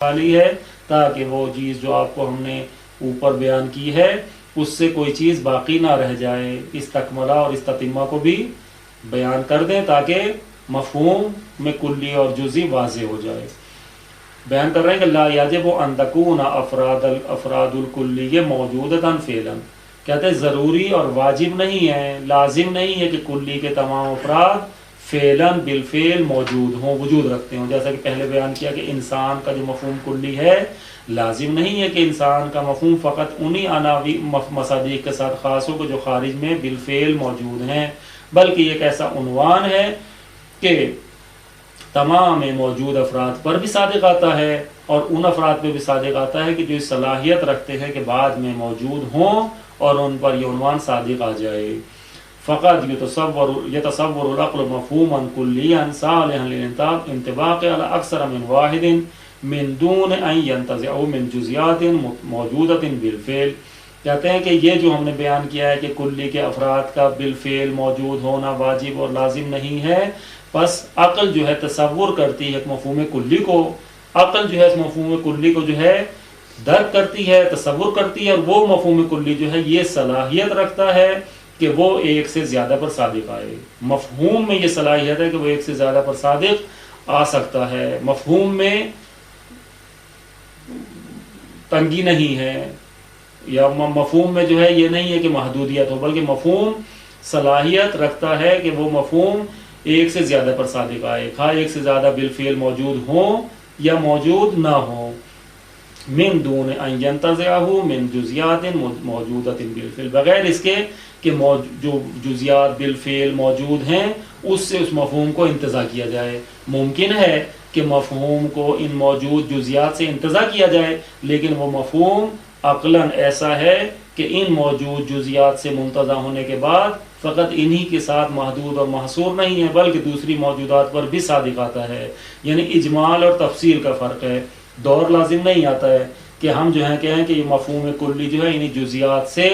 خالی ہے تاکہ وہ چیز جو آپ کو ہم نے اوپر بیان کی ہے اس سے کوئی چیز باقی نہ رہ جائے. استکملہ اور استتمہ کو بھی بیان کر دیں تاکہ مفہوم میں کلی اور جزئی واضح ہو جائے. بیان کر رہے ہیں کہ لا یجب ان تکون افراد الکلیہ موجودۃ فعلا. کہتے ہیں ضروری اور واجب نہیں ہے، لازم نہیں ہے کہ کلی کے تمام افراد فعلاً بالفعل موجود ہوں، وجود رکھتے ہوں. جیسا کہ پہلے بیان کیا کہ انسان کا جو مفہوم کلی ہے لازم نہیں ہے کہ انسان کا مفہوم فقط انہی عناوی مصادیق کے ساتھ خاص ہو کہ جو خارج میں بالفعل موجود ہیں، بلکہ یہ ایک ایسا عنوان ہے کہ تمام موجود افراد پر بھی صادق آتا ہے اور ان افراد پہ بھی صادق آتا ہے کہ جو اس صلاحیت رکھتے ہیں کہ بعد میں موجود ہوں اور ان پر یہ عنوان صادق آ جائے. فقط يتصور العقل مفهوما كليا صالحا للانطباق على اكثر من واحد من دون ان ينتزع من جزئيات موجودة بالفعل. کہتے ہیں کہ یہ جو ہم نے بیان کیا ہے کہ کلی کے افراد کا بالفعل موجود ہونا واجب اور لازم نہیں ہے، بس عقل جو ہے تصور کرتی ہے مفہوم کلی کو، عقل جو ہے اس مفہوم کلی کو جو ہے درک کرتی ہے، تصور کرتی ہے، اور وہ مفہوم کلی جو ہے یہ صلاحیت رکھتا ہے کہ وہ ایک سے زیادہ پر صادق آئے. مفہوم میں یہ صلاحیت ہے کہ وہ ایک سے زیادہ پر صادق آ سکتا ہے. مفہوم میں تنگی نہیں ہے، یا مفہوم میں جو ہے یہ نہیں ہے کہ محدودیت ہو، بلکہ مفہوم صلاحیت رکھتا ہے کہ وہ مفہوم ایک سے زیادہ پر صادق آئے، خواہ ایک سے زیادہ بالفعل موجود ہوں یا موجود نہ ہوں. من دون ان ينتزعه من جزئیات موجودۃ بالفعل، بغیر اس کے کہ جو جزیات بالفعل موجود ہیں اس سے اس مفہوم کو انتزاع کیا جائے. ممکن ہے کہ مفہوم کو ان موجود جزیات سے انتزاع کیا جائے، لیکن وہ مفہوم عقلاً ایسا ہے کہ ان موجود جزیات سے منتزع ہونے کے بعد فقط انہی کے ساتھ محدود اور محصور نہیں ہے، بلکہ دوسری موجودات پر بھی صادق آتا ہے. یعنی اجمال اور تفصیل کا فرق ہے. دور لازم نہیں آتا ہے کہ ہم جو ہیں کہیں کہ یہ مفہوم کلی جو ہے انہی جزیات سے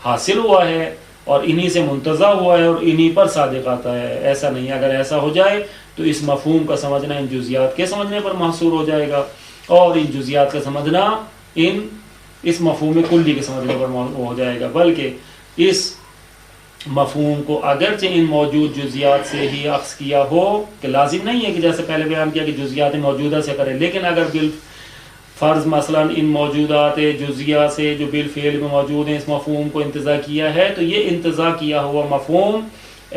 حاصل ہوا ہے اور انہی سے منتزع ہوا ہے اور انہی پر صادق آتا ہے. ایسا نہیں ہے. اگر ایسا ہو جائے تو اس مفہوم کا سمجھنا ان جزیات کے سمجھنے پر محصور ہو جائے گا، اور ان جزیات کا سمجھنا اس مفہوم کلی کے سمجھنے پر ہو جائے گا. بلکہ اس مفہوم کو اگرچہ ان موجود جزیات سے ہی اخذ کیا ہو، کہ لازم نہیں ہے کہ جیسے پہلے بیان کیا کہ جزیات موجودہ سے کرے، لیکن اگر فرض مثلا ان موجودات جزیہ سے جو بالفعل میں موجود ہیں اس مفہوم کو انتزاع کیا ہے، تو یہ انتزاع کیا ہوا مفہوم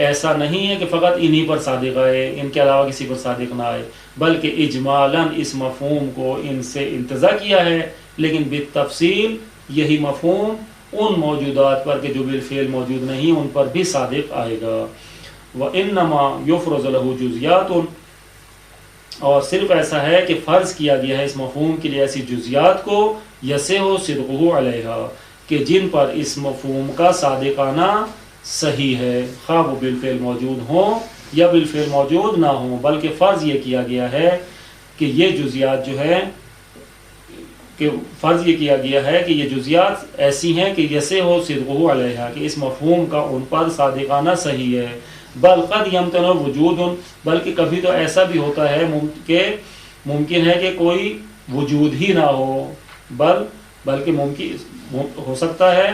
ایسا نہیں ہے کہ فقط انہی پر صادق آئے، ان کے علاوہ کسی پر صادق نہ آئے، بلکہ اجمالاً اس مفہوم کو ان سے انتزاع کیا ہے، لیکن بالتفصیل یہی مفہوم ان موجودات پر کہ جو بالفعل موجود نہیں ان پر بھی صادق آئے گا. وَإِنَّمَا يُفْرَضُ لَهُ جُزْيَاتٌ، اور صرف ایسا ہے کہ فرض کیا گیا ہے اس مفہوم کے لیے ایسی جزیات کو يَصِحُ صِدْقُهُ عَلَيْهَا، کہ جن پر اس مفہوم کا صادقانہ صحیح ہے، خواہ وہ بالفعل موجود ہوں یا بالفعل موجود نہ ہوں. بلکہ فرض یہ کیا گیا ہے کہ یہ جزیات جو ہے کہ فرض یہ کیا گیا ہے کہ یہ جزیات ایسی ہیں کہ یسے ہو صدقہ علیہا، کہ اس مفہوم کا ان پر صادقانہ صحیح ہے. بل قد یمتنع وجود، بلکہ کبھی تو ایسا بھی ہوتا ہے کہ ممکن ہے کہ کوئی وجود ہی نہ ہو، بلکہ ممکن ہو سکتا ہے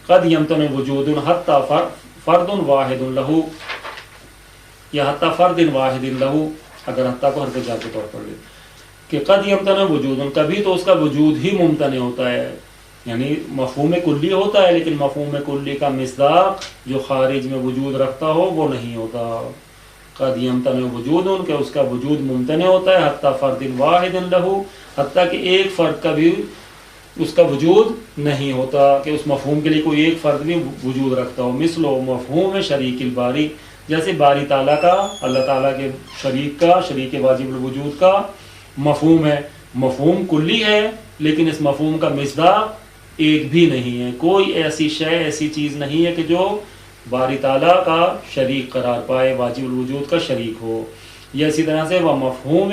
قد یمتنع وجود حتی فرد واحد لہو، یا حتی فرد واحد لہو، اگر حتی کو حرف جر کے طور پر لے کہ قد یمتنع وجود، کبھی تو اس کا وجود ہی ممتنع ہوتا ہے، یعنی مفہوم کلی ہوتا ہے لیکن مفہوم کلی کا مصداق جو خارج میں وجود رکھتا ہو وہ نہیں ہوتا. قد یمتنع وجود، کہ اس کا وجود ممتنع ہوتا ہے، حتی فرد واحد لہو، حتیٰ کہ ایک فرد کا بھی اس کا وجود نہیں ہوتا کہ اس مفہوم کے لیے کوئی ایک فرد بھی وجود رکھتا ہو. مثل مفہوم شریک الباری، جیسے باری تعالیٰ کا اللہ تعالیٰ کے شریک کا، شریک واجب الوجود کا مفہوم ہے. مفہوم کلی ہے لیکن اس مفہوم کا مصداق ایک بھی نہیں ہے. کوئی ایسی شے، ایسی چیز نہیں ہے کہ جو باری تعالیٰ کا شریک قرار پائے، واجب الوجود کا شریک ہو. یا اسی طرح سے وہ مفہوم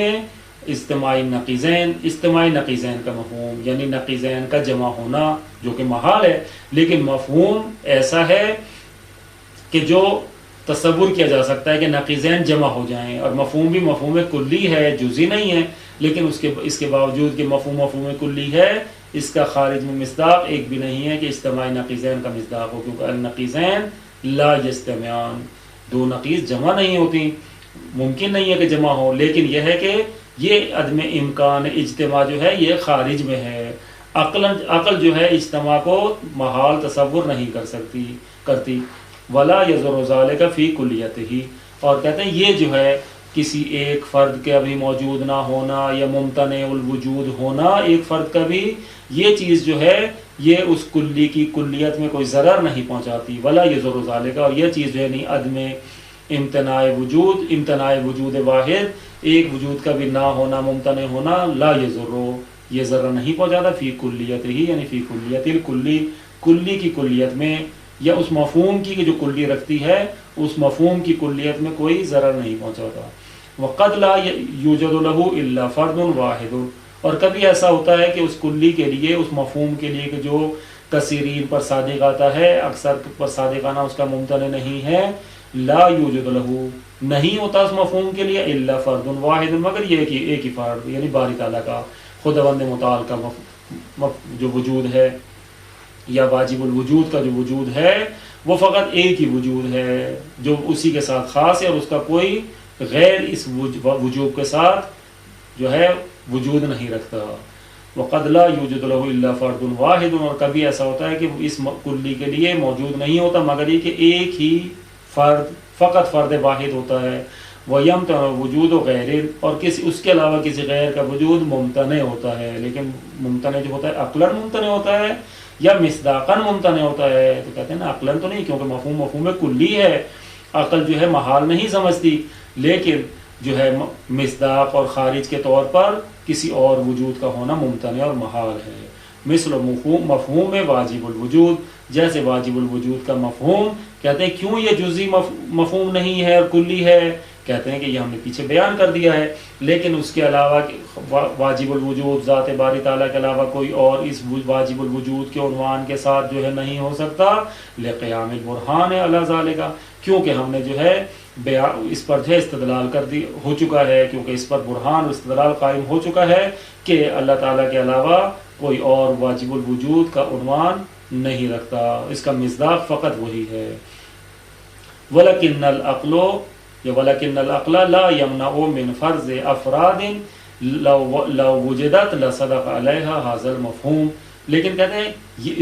اجتماعی نقیضین، اجتماعی نقیضین کا مفہوم، یعنی نقیضین کا جمع ہونا جو کہ محال ہے، لیکن مفہوم ایسا ہے کہ جو تصور کیا جا سکتا ہے کہ نقیضین جمع ہو جائیں. اور مفہوم بھی مفہوم کلی ہے، جزئی نہیں ہے، لیکن اس کے باوجود کہ مفہوم کلی ہے، اس کا خارج میں مصداق ایک بھی نہیں ہے کہ اجتماعی نقیضین کا مصداق ہو، کیونکہ النقیضین لا یجتمعان، دو نقیض جمع نہیں ہوتی، ممکن نہیں ہے کہ جمع ہو، لیکن یہ ہے کہ یہ عدم امکان اجتماع جو ہے یہ خارج میں ہے۔ عقل جو ہے اجتماع کو محال تصور نہیں کرتی۔ ولا یضر ذلک فی کلیتہ، اور کہتے ہیں یہ جو ہے کسی ایک فرد کے ابھی موجود نہ ہونا یا ممتنع الوجود ہونا ایک فرد کا بھی، یہ چیز جو ہے یہ اس کلی کی کلیت میں کوئی ضرر نہیں پہنچاتی۔ ولا یضر ذلک، اور یہ چیز جو ہے نہیں عدم امتناع وجود واحد، ایک وجود کا بھی نہ ہونا، ممتنع ہونا، لا یضر، یہ ضرر نہیں پہنچاتا فی کلیت ہی، یعنی فی کلیت الکلی، کلی کی کلیت میں، یا اس مفہوم کی جو کلی رکھتی ہے اس مفہوم کی کلیت میں کوئی ضرر نہیں پہنچاتا۔ وقد لا یوجد له الا فرد واحد، اور کبھی ایسا ہوتا ہے کہ اس کلی کے لیے، اس مفہوم کے لیے کہ جو کثیرین پر صادق آتا ہے، اکثر پر صادق آنا اس کا ممتنع نہیں ہے، لا یوجد له، نہیں ہوتا اس مفہوم کے لیے الا فرد واحد، مگر یہ کہ ایک ہی فرد، یعنی باری تعالیٰ کا خداوند متعال کا جو وجود ہے، یا واجب الوجود کا جو وجود ہے وہ فقط ایک ہی وجود ہے جو اسی کے ساتھ خاص ہے، اور اس کا کوئی غیر اس وجوب کے ساتھ جو ہے وجود نہیں رکھتا۔ وقد لا یوجد له الا فرد واحد، اور کبھی ایسا ہوتا ہے کہ اس کلی کے لیے موجود نہیں ہوتا مگر یہ کہ ایک ہی فرد، فقط فرد واحد ہوتا ہے۔ وَيَمْتَنَ وجود غیر، اور اس کے علاوہ کسی غیر کا وجود ممتنع ہوتا ہے، لیکن ممتنع جو ہوتا ہے عقلاً ممتنع ہوتا ہے یا مصداقاً ممتنع ہوتا ہے، تو کہتے ہیں نا عقلاً تو نہیں، کیونکہ مفہوم کلی ہے، عقل جو ہے محال نہیں سمجھتی، لیکن جو ہے مصداق اور خارج کے طور پر کسی اور وجود کا ہونا ممتنع اور محال ہے۔ مثل مفہوم واجب الوجود، جیسے واجب الوجود کا مفہوم، کہتے ہیں کیوں یہ جزئی مفہوم نہیں ہے اور کلی ہے، کہتے ہیں کہ یہ ہم نے پیچھے بیان کر دیا ہے، لیکن اس کے علاوہ واجب الوجود ذات باری تعالیٰ کے علاوہ کوئی اور اس واجب الوجود کے عنوان کے ساتھ جو ہے نہیں ہو سکتا، لقیام البرہان علی ذالک، کیونکہ ہم نے جو ہے اس پر جو ہے استدلال ہو چکا ہے، کیونکہ اس پر برہان اور استدلال قائم ہو چکا ہے کہ اللہ تعالیٰ کے علاوہ کوئی اور واجب الوجود کا عنوان نہیں رکھتا، اس کا مصداق فقط وہی ہے۔ وَلَكِنَّ الْعَقْلَ لَا يَمْنَعُ مِنْ فَرْضِ أَفْرَادٍ لَوْ وُجِدَتْ لَصَدَقَ عَلَيْهَا هَذَا الْمَفْهُومُ، لیکن کہتے ہیں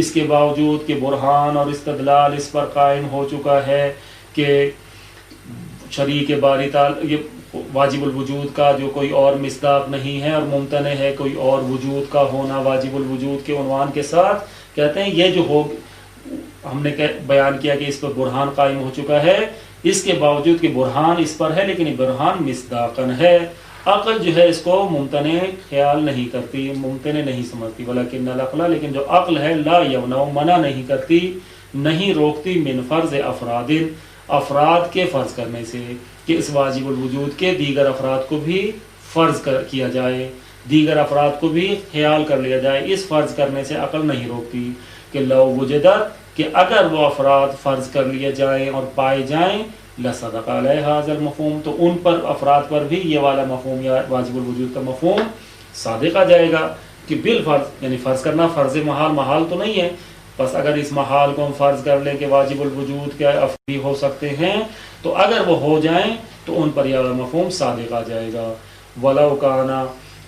اس کے باوجود کہ برہان اور استدلال اس پر قائم ہو چکا ہے کہ شریک باری تعالیٰ یہ واجب الوجود کا جو کوئی اور مصداق نہیں ہے اور ممتنع ہے کوئی اور وجود کا ہونا واجب الوجود کے عنوان کے ساتھ، کہتے ہیں یہ جو ہم نے بیان کیا کہ اس پر برہان قائم ہو چکا ہے، اس کے باوجود کہ برہان اس پر ہے لیکن یہ برہان مصداقاً ہے، عقل جو ہے اس کو ممتنع خیال نہیں کرتی، ممتنع نہیں سمجھتی۔ ولیکن العقل، لیکن جو عقل ہے لا یمنع، منع نہیں کرتی، نہیں روکتی، من فرض افراد کے فرض کرنے سے، کہ اس واجب الوجود کے دیگر افراد کو بھی فرض کیا جائے، دیگر افراد کو بھی خیال کر لیا جائے، اس فرض کرنے سے عقل نہیں روکتی کہ لو وجدت، کہ اگر وہ افراد فرض کر لیے جائیں اور پائے جائیں، لصدق علیہ ھذا المفہوم، تو ان پر افراد پر بھی یہ والا مفہوم یا واجب الوجود کا مفہوم صادق آ جائے گا کہ بالفرض، یعنی فرض کرنا فرض محال تو نہیں ہے، بس اگر اس محال کو ہم فرض کر لیں کہ واجب الوجود کے افعال ہو سکتے ہیں، تو اگر وہ ہو جائیں تو ان پر یہ مفہوم صادق آ جائے گا۔ وَلَوْ كَانَ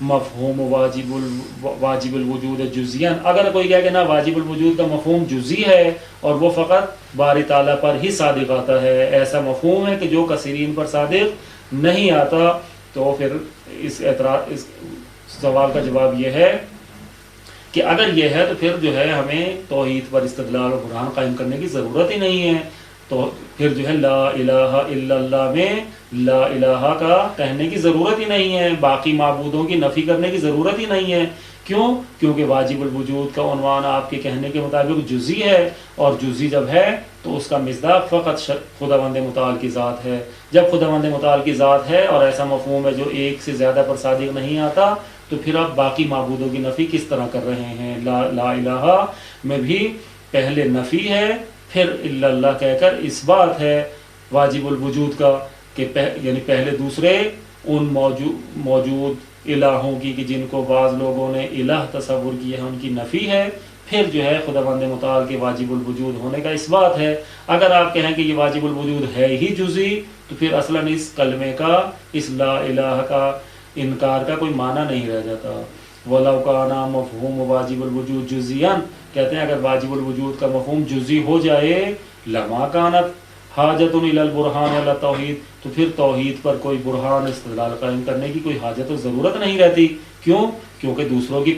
مفہوم واجب الوجود جزیاً، اگر کوئی کہے کہ نا واجب الوجود کا مفہوم جزئی ہے اور وہ فقط باری تعالیٰ پر ہی صادق آتا ہے، ایسا مفہوم ہے کہ جو کثیرین پر صادق نہیں آتا، تو پھر اس سوال کا جواب یہ ہے کہ اگر یہ ہے تو پھر جو ہے ہمیں توحید پر استدلال اور برہان قائم کرنے کی ضرورت ہی نہیں ہے، تو پھر جو ہے لا الہ الا اللہ میں لا الہ کا کہنے کی ضرورت ہی نہیں ہے، باقی معبودوں کی نفی کرنے کی ضرورت ہی نہیں ہے۔ کیوں؟ کیونکہ واجب الوجود کا عنوان آپ کے کہنے کے مطابق جزئی ہے، اور جزئی جب ہے تو اس کا مصداق فقط خداوند متعال کی ذات ہے۔ جب خداوند متعال کی ذات ہے اور ایسا مفہوم ہے جو ایک سے زیادہ پر صادق نہیں آتا، تو پھر آپ باقی معبودوں کی نفی کس طرح کر رہے ہیں؟ لا الہ میں بھی پہلے نفی ہے، پھر الا اللہ کہہ کر اس بات ہے واجب الوجود کا، کہ یعنی پہلے دوسرے ان موجود الہوں کی کہ جن کو بعض لوگوں نے الہ تصور کیا ہے ان کی نفی ہے، پھر جو ہے خداوند متعال کے واجب الوجود ہونے کا اس بات ہے۔ اگر آپ کہیں کہ یہ واجب الوجود ہے ہی جزئی تو پھر اصلاً اس کلمے کا، اس لا الہ کا انکار کا کوئی معنی نہیں رہ جاتا۔ وَلَوْ كَانَ مَفْهُومُ واجب الوجود جزئیًا، کہتے ہیں اگر واجب الوجود کا مفہوم جزئی ہو جائے، لَمَا كَانَتْ حاجت الی البرہان علی توحید، تو پھر توحید پر کوئی برہان استدلال قائم کرنے کی کوئی حاجت و ضرورت نہیں رہتی۔ کیوں؟ کیونکہ دوسروں کی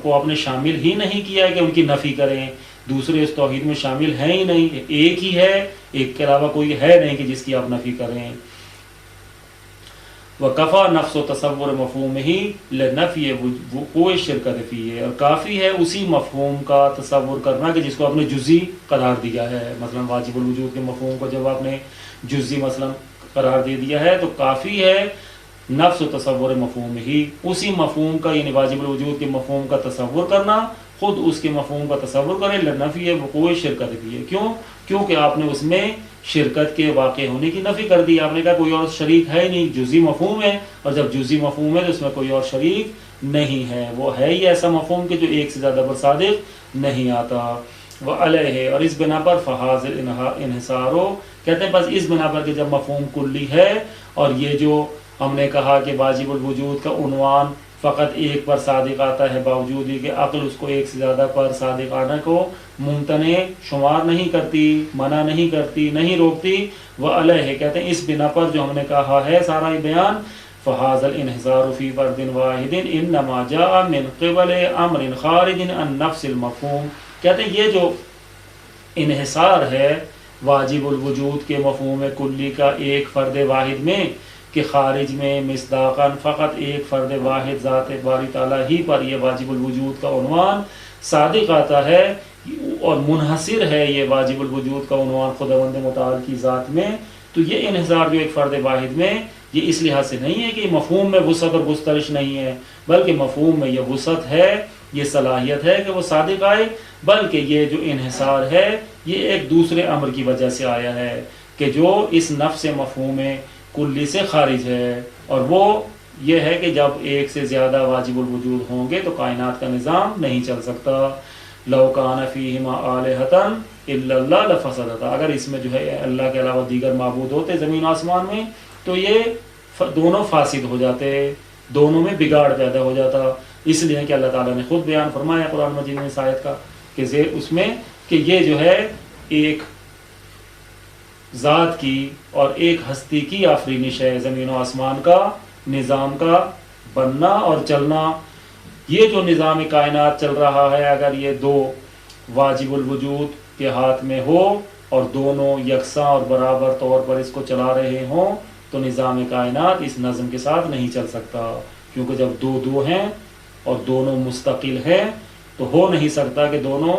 کو آپ نے شامل ہی نہیں کیا کہ ان کی نفی کریں، دوسرے اس توحید میں شامل ہیں ہی نہیں، ایک ہی ہے، ایک کے علاوہ کوئی ہے نہیں کہ جس کی آپ نفی کریں۔ وَكَفَى نَفْسُ تَصَوُّرِ مَفْهُومِهِ لِنَفْيِ وُقُوعِ الشِّرْكَةِ فِيهِ، اور کافی ہے اسی مفہوم کا تصور کرنا کہ جس کو آپ نے جزئی قرار دیا ہے۔ مثلا واجب الوجود کے مفہوم کو جب آپ نے جزئی مثلا قرار دے دیا ہے تو کافی ہے نفس و تصور مفہوم ہی، اسی مفہوم کا یعنی واجب الوجود کے مفہوم کا تصور کرنا، خود اس کے مفہوم کا تصور کریں، لنفی وقوع شرکت بھی ہے۔ کیوں؟ کیونکہ آپ نے اس میں شرکت کے واقع ہونے کی نفی کر دی، آپ نے کہا کوئی اور شریک ہے نہیں، جزئی مفہوم ہے، اور جب جزئی مفہوم ہے تو اس میں کوئی اور شریک نہیں ہے، وہ ہے ہی ایسا مفہوم کہ جو ایک سے زیادہ پر صادق نہیں آتا۔ وعلیہ، اور اس بنا پر فحاظ انحصارو، کہتے ہیں بس اس بنا پر کہ جب مفہوم کلی ہے، اور یہ جو ہم نے کہا کہ واجب الوجود کا عنوان فقط ایک پر صادق آتا ہے، باوجود ہی کہ عقل اس کو ایک سے زیادہ پر صادق آنے کو ممتنع شمار نہیں کرتی، منع نہیں کرتی، نہیں روکتی۔ وعلیہ، کہتے ہیں اس بنا پر جو ہم نے کہا ہے سارا یہ بیان، فَهَذَا الْإِنْحِصَارُ فِي فَرْدٍ وَاحِدٍ إِنَّمَا جَاءَ مِنْ قِبَلِ أَمْرٍ خَارِجٍ عَنْ نَفْسِ الْمَفْهُومِ، کہتے ہیں یہ جو انحصار ہے واجب الوجود کے مفہوم کلی کا ایک فرد واحد میں، کہ خارج میں مصداقاً فقط ایک فرد واحد ذات باری تعالیٰ ہی پر یہ واجب الوجود کا عنوان صادق آتا ہے، اور منحصر ہے یہ واجب الوجود کا عنوان خداوند متعال کی ذات میں، تو یہ انحصار جو ایک فرد واحد میں، یہ اس لحاظ سے نہیں ہے کہ مفہوم میں وسعت اور گسترش نہیں ہے، بلکہ مفہوم میں یہ وسعت ہے، یہ صلاحیت ہے کہ وہ صادق آئے، بلکہ یہ جو انحصار ہے یہ ایک دوسرے امر کی وجہ سے آیا ہے کہ جو اس نفس مفہوم کلی سے خارج ہے، اور وہ یہ ہے کہ جب ایک سے زیادہ واجب الوجود ہوں گے تو کائنات کا نظام نہیں چل سکتا۔ لَوْ كَانَ فِيهِمَا آلِهَةً إِلَّا اللَّهُ لَفَسَدَتَا، اگر اس میں جو ہے اللہ کے علاوہ دیگر معبود ہوتے زمین و آسمان میں تو یہ دونوں فاسد ہو جاتے، دونوں میں بگاڑ پیدا ہو جاتا۔ اس لیے کہ اللہ تعالیٰ نے خود بیان فرمایا قرآن مجید میں اس آیت کا کہ اس میں کہ یہ جو ہے ایک ذات کی اور ایک ہستی کی آفرینش ہے، زمین و آسمان کا نظام کا بننا اور چلنا۔ یہ جو نظام کائنات چل رہا ہے، اگر یہ دو واجب الوجود کے ہاتھ میں ہو اور دونوں یکساں اور برابر طور پر اس کو چلا رہے ہوں تو نظام کائنات اس نظم کے ساتھ نہیں چل سکتا، کیونکہ جب دو ہیں اور دونوں مستقل ہیں تو ہو نہیں سکتا کہ دونوں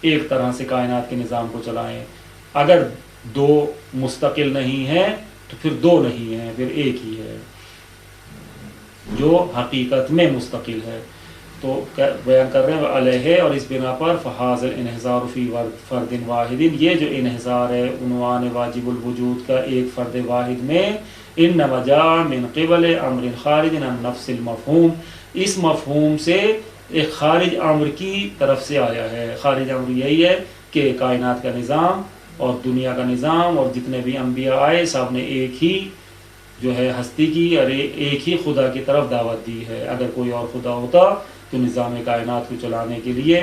ایک طرح سے کائنات کے نظام کو چلائیں۔ اگر دو مستقل نہیں ہیں تو پھر دو نہیں ہیں، پھر ایک ہی ہے جو حقیقت میں مستقل ہے۔ تو بیان کر رہے ہیں علیہ، اور اس بنا پر فحاظ الانحصار فی فرد واحد، یہ جو انحصار ہے عنوان واجب الوجود کا ایک فرد واحد میں، انما جاء من قبل امر خارج عن نفس المفہوم، اس مفہوم سے ایک خارج امر کی طرف سے آیا ہے۔ خارج امر یہی ہے کہ کائنات کا نظام اور دنیا کا نظام اور جتنے بھی انبیاء آئے سب نے ایک ہی جو ہے ہستی کی اور ایک ہی خدا کی طرف دعوت دی ہے۔ اگر کوئی اور خدا ہوتا تو نظام کائنات کو چلانے کے لیے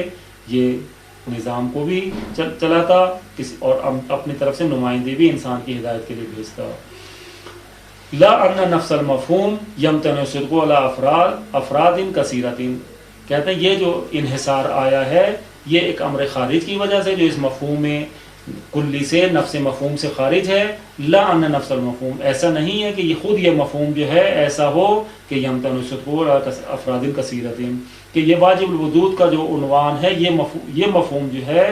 یہ نظام کو بھی چلاتا اور اپنی طرف سے نمائندے بھی انسان کی ہدایت کے لیے بھیجتا۔ لا ان نفس المفہوم یمتنع صدقہ علی افراد کثیرۃ، کہتے ہیں یہ جو انحصار آیا ہے یہ ایک امر خارج کی وجہ سے جو اس مفہوم کلی سے نفس مفہوم سے خارج ہے۔ لا ان نفس المفہوم، ایسا نہیں ہے کہ یہ خود یہ مفہوم جو ہے ایسا ہو کہ یمتنع صدقہ علی افراد کثیرۃ، کہ یہ واجب الوجود کا جو عنوان ہے یہ مفہوم جو ہے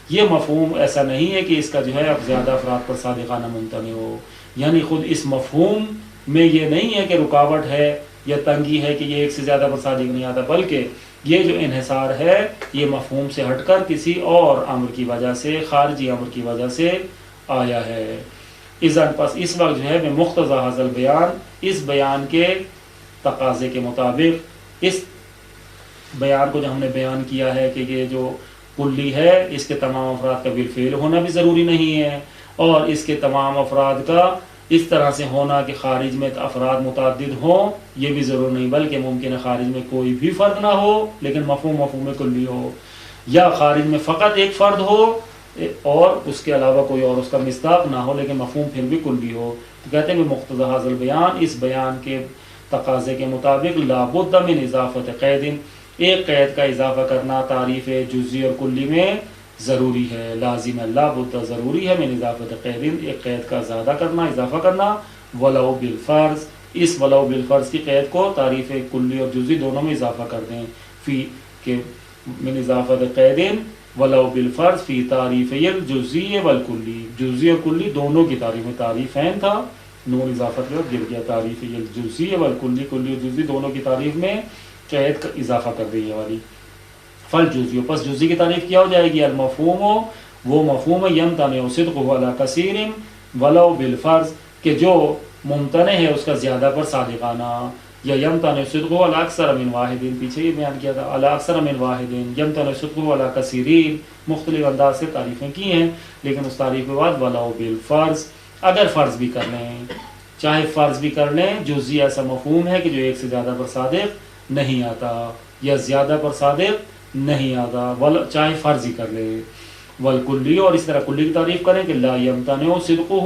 یہ مفہوم ایسا نہیں ہے کہ اس کا جو ہے اب زیادہ افراد پر صادقانہ ممتنع ہو، یعنی خود اس مفہوم میں یہ نہیں ہے کہ رکاوٹ ہے یا تنگی ہے کہ یہ ایک سے زیادہ پر صادق نہیں آتا، بلکہ یہ جو انحصار ہے یہ مفہوم سے ہٹ کر کسی اور امر کی وجہ سے، خارجی امر کی وجہ سے آیا ہے۔ اذن پس اس وقت جو ہے میں مقتضی حاصل بیان، اس بیان کے تقاضے کے مطابق. اس بیان کو جو ہم نے بیان کیا ہے کہ یہ جو کلی ہے اس کے تمام افراد کا بالفعل ہونا بھی ضروری نہیں ہے، اور اس کے تمام افراد کا اس طرح سے ہونا کہ خارج میں افراد متعدد ہوں یہ بھی ضرور نہیں، بلکہ ممکن ہے خارج میں کوئی بھی فرد نہ ہو لیکن مفہوم کلی ہو، یا خارج میں فقط ایک فرد ہو اور اس کے علاوہ کوئی اور اس کا مصداق نہ ہو لیکن مفہوم پھر بھی کلی ہو. تو کہتے ہیں کہ مقتضی ھذا البیان، اس بیان کے تقاضے کے مطابق لا بد من اضافت قید، ایک قید کا اضافہ کرنا تعریف جزئی اور کلی میں ضروری ہے، لازم ہے، لا بد ضروری ہے، من اضافت قید، ایک قید کا زیادہ کرنا، اضافہ کرنا، ولو بالفرض، اس ولو بالفرض کی قید کو تعریف کلی اور جزئی دونوں میں اضافہ کر دیں، فی کہ من اضافت قید ولو بالفرض فی تعریف الجزئی والکلی، جزئی اور کلی دونوں کی تعریف میں، تعریفین تھا نون اضافت میں گر گیا، تعریف الجزئی والکلی، کلی اور جزئی دونوں کی تعریف میں قید کا اضافہ کر دی والی. فالجزئی، پس جزئی کی تعریف کیا ہو جائے گی، المفہوم، وہ مفہوم یمتنع صدقہ علی کثیر ولو بالفرض، کہ جو ممتنع ہے اس کا زیادہ پر صادقانہ، یا یمتنع صدقہ علی اکثر من واحد، پیچھے یہ بیان کیا تھا، علی اکثر من واحد، یمتنع صدقہ علی کثیرین، مختلف انداز سے تعریفیں کی ہیں، لیکن اس تعریف کے بعد ولو بالفرض، اگر فرض بھی کر لیں، چاہے فرض بھی کر لیں، جزئی ایسا مفہوم ہے کہ جو ایک سے زیادہ پر صادق نہیں آتا یا زیادہ پر صادق نہیں آتا، چاہے فرض ہی کر لے. والکلی، اور اس طرح کلی کی تعریف کریں کہ لا یمتنع صدقہ،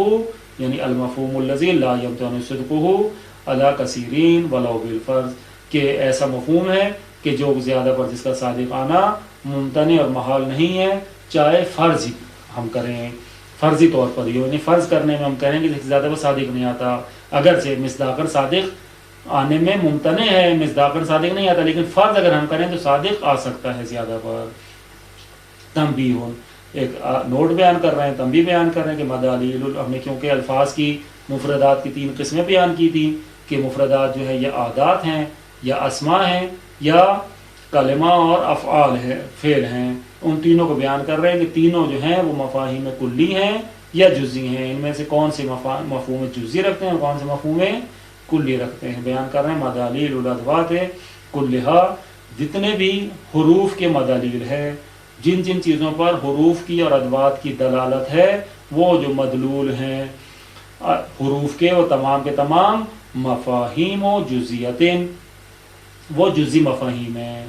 یعنی المفہوم الذی لا یمتنع صدقہ علی کثیرین ولو بالفرض، کہ ایسا مفہوم ہے کہ جو زیادہ پر جس کا صادق آنا ممتنع اور محال نہیں ہے، چاہے فرض ہی ہم کریں، فرضی طور پر ہی، یعنی فرض کرنے میں ہم کہیں گے کہ زیادہ پر صادق نہیں آتا، اگرچہ مصداقاً صادق آنے میں ممتنع ہے، مصداقاً صادق نہیں آتا، لیکن فرض اگر ہم کریں تو صادق آ سکتا ہے زیادہ پر. تنبیہ، ایک نوٹ بیان کر رہے ہیں، تنبیہ بیان کر رہے ہیں کہ مدالیل، ہم نے کیونکہ الفاظ کی مفردات کی 3 قسمیں بیان کی تھی کہ مفردات جو ہے یہ عادات ہیں یا اسماء ہیں یا کلمہ اور افعال ہیں، فعل ہیں، ان تینوں کو بیان کر رہے ہیں کہ تینوں جو ہیں وہ مفاہیم کلی ہیں یا جزئی ہیں، ان میں سے کون سے مفہوم جزئی رکھتے ہیں اور کون سے مفہوم کلی رکھتے ہیں. بیان کر رہے ہیں مدالیل الادوات کلھا، جتنے بھی حروف کے مدالیل ہے، جن جن چیزوں پر حروف کی اور ادوات کی دلالت ہے، وہ جو مدلول ہیں حروف کے، وہ تمام کے تمام مفاہیم و جزئیتن، وہ جزئی مفاہیم ہیں.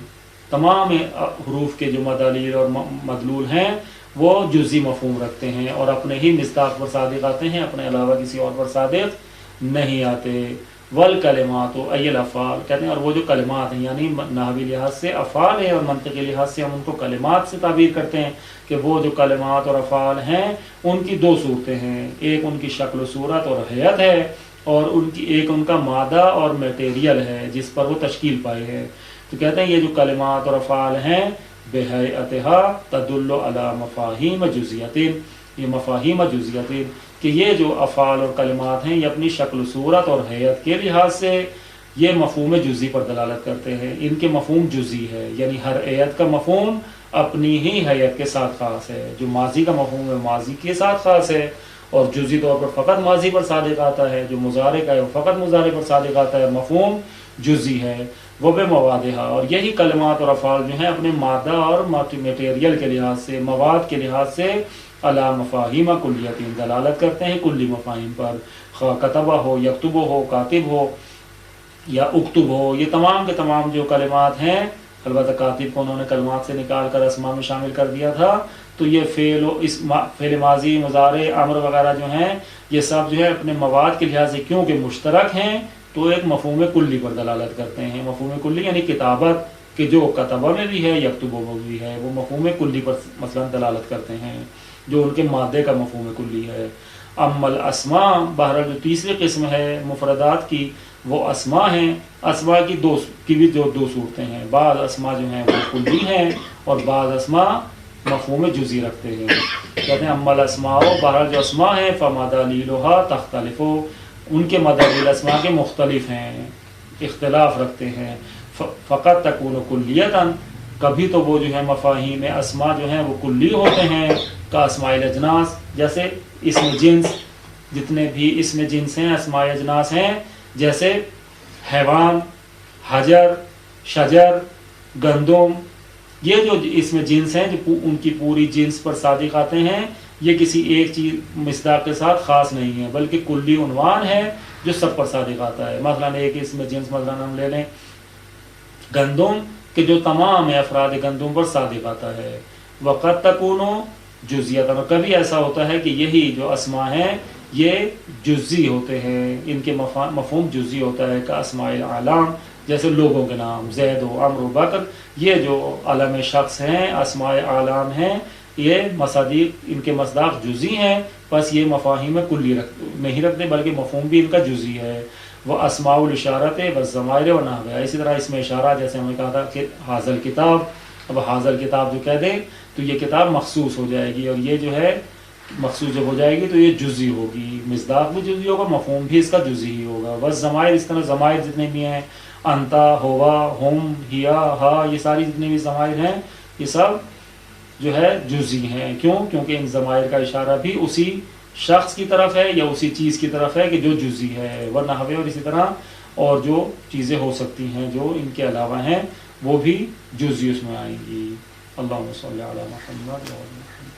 تمام حروف کے جو مدالیل اور مدلول ہیں وہ جزئی مفہوم رکھتے ہیں اور اپنے ہی مصداق پر صادق آتے ہیں، اپنے علاوہ کسی اور پر صادق نہیں آتے. والکلمات ای الافعال، کہتے ہیں اور وہ جو کلمات ہیں، یعنی نحوی لحاظ سے افعال ہیں اور منطقی لحاظ سے ہم ان کو کلمات سے تعبیر کرتے ہیں، کہ وہ جو کلمات اور افعال ہیں ان کی 2 صورتیں ہیں، ایک ان کی شکل و صورت اور حیت ہے، اور ایک ان کا مادہ اور میٹیریل ہے جس پر وہ تشکیل پائے ہے. تو کہتے ہیں یہ جو کلمات اور افعال ہیں بہیئتھا تدل علی مفاہیم جزئیتن، یہ مفاہیم جزئیتن، کہ یہ جو افعال اور کلمات ہیں یہ اپنی شکل و صورت اور حیت کے لحاظ سے یہ مفہوم جزئی پر دلالت کرتے ہیں، ان کے مفہوم جزئی ہے، یعنی ہر حیت کا مفہوم اپنی ہی حیت کے ساتھ خاص ہے. جو ماضی کا مفہوم ہے ماضی کے ساتھ خاص ہے اور جزئی طور پر فقط ماضی پر صادق آتا ہے، جو مضارع کا ہے وہ فقط مضارع پر صادق آتا ہے، مفہوم جزئی ہے. وہ بے موادہا، اور یہی کلمات اور افعال جو ہیں اپنے مادہ اور میٹیریل کے لحاظ سے، مواد کے لحاظ سے علی مفاہیم کلیتین دلالت کرتے ہیں کلی مفاہیم پر، خواہ کتبہ ہو، یکتب ہو، کاتب ہو یا اکتب ہو، یہ تمام کے تمام جو کلمات ہیں، البتہ کاتب کو انہوں نے کلمات سے نکال کر اسماء میں شامل کر دیا تھا، تو یہ فعل ماضی، مضارع، امر وغیرہ جو ہیں یہ سب جو ہے اپنے مواد کے لحاظ سے کیونکہ مشترک ہیں تو ایک مفہوم کلی پر دلالت کرتے ہیں. مفہوم کلی یعنی کتابت، کہ جو کتبہ میں بھی ہے یکتبہ میں بھی ہے، وہ مفہوم کلی پر مثلا دلالت کرتے ہیں جو ان کے مادے کا مفہوم کلی ہے. اما الاسماء، بہرحال جو تیسری قسم ہے مفردات کی وہ اسماء ہیں. اسماء کی بھی جو 2 صورتیں ہیں، بعض اسماء جو ہیں وہ کلی ہیں اور بعض اسماء مفہوم جزئی رکھتے ہیں. کہتے ہیں اما الاسماء، بہرحال جو اسماء ہیں فمدالیلھا تختلف، ان کے مدالیل اسماء کے مختلف ہیں، اختلاف رکھتے ہیں. فقط تکون کلیتاً، کبھی تو وہ جو ہے مفاہیم اسماء جو ہیں وہ کلی ہوتے ہیں، کا اسماء الاجناس، جیسے اسم جنس، جتنے بھی اسم جنس ہیں اسماء اجناس ہیں، جیسے حیوان حجر، شجر، گندم، یہ جو اس میں جنس ہیں جو ان کی پوری جنس پر صادق آتے ہیں، یہ کسی ایک چیز مصداق کے ساتھ خاص نہیں ہے بلکہ کلی عنوان ہے جو سب پر صادق آتا ہے۔ مثلا ایک اس میں جنس مثلا ہم لے لیں گندم کہ جو تمام افراد گندم پر صادق آتا ہے۔ وقت تکونو جزیتاً، کبھی ایسا ہوتا ہے کہ یہی جو اسماء ہیں یہ جزی ہوتے ہیں، ان کے مفہوم جزی ہوتا ہے، کہ اسماء العلام، جیسے لوگوں کے نام زید و عمر و بکر، یہ جو علم شخص ہیں، اسماء اعلام ہیں، یہ مصادیق ان کے مصداق جزی ہیں، بس یہ مفاہیم کلی نہیں رکھتے بلکہ مفہوم بھی ان کا جزی ہے۔ وہ اسماء الاشارت والضمائر و نحوها، اسی طرح اس میں اشارہ، جیسے ہم نے کہا تھا کہ حاضل کتاب، اب حاضل کتاب جو کہہ دیں تو یہ کتاب مخصوص ہو جائے گی، اور یہ جو ہے مخصوص جب ہو جائے گی تو یہ جزی ہوگی، مصداق بھی جزی ہوگا، مفہوم بھی اس کا جزی ہی ہوگا۔ والضمائر، اس طرح ضمائر جتنے بھی ہیں، انتا، ہوا، ہم، ہیا، ہا، یہ ساری جتنے بھی ضمائر ہیں یہ سب جو ہے جزی ہیں۔ کیوں؟ کیونکہ ان ضمائر کا اشارہ بھی اسی شخص کی طرف ہے یا اسی چیز کی طرف ہے کہ جو جزی ہے، ورنہ ہوے، اور اسی طرح اور جو چیزیں ہو سکتی ہیں جو ان کے علاوہ ہیں وہ بھی جزی اس میں آئیں گی۔ اللہم صلی علی محمد و علی محمد۔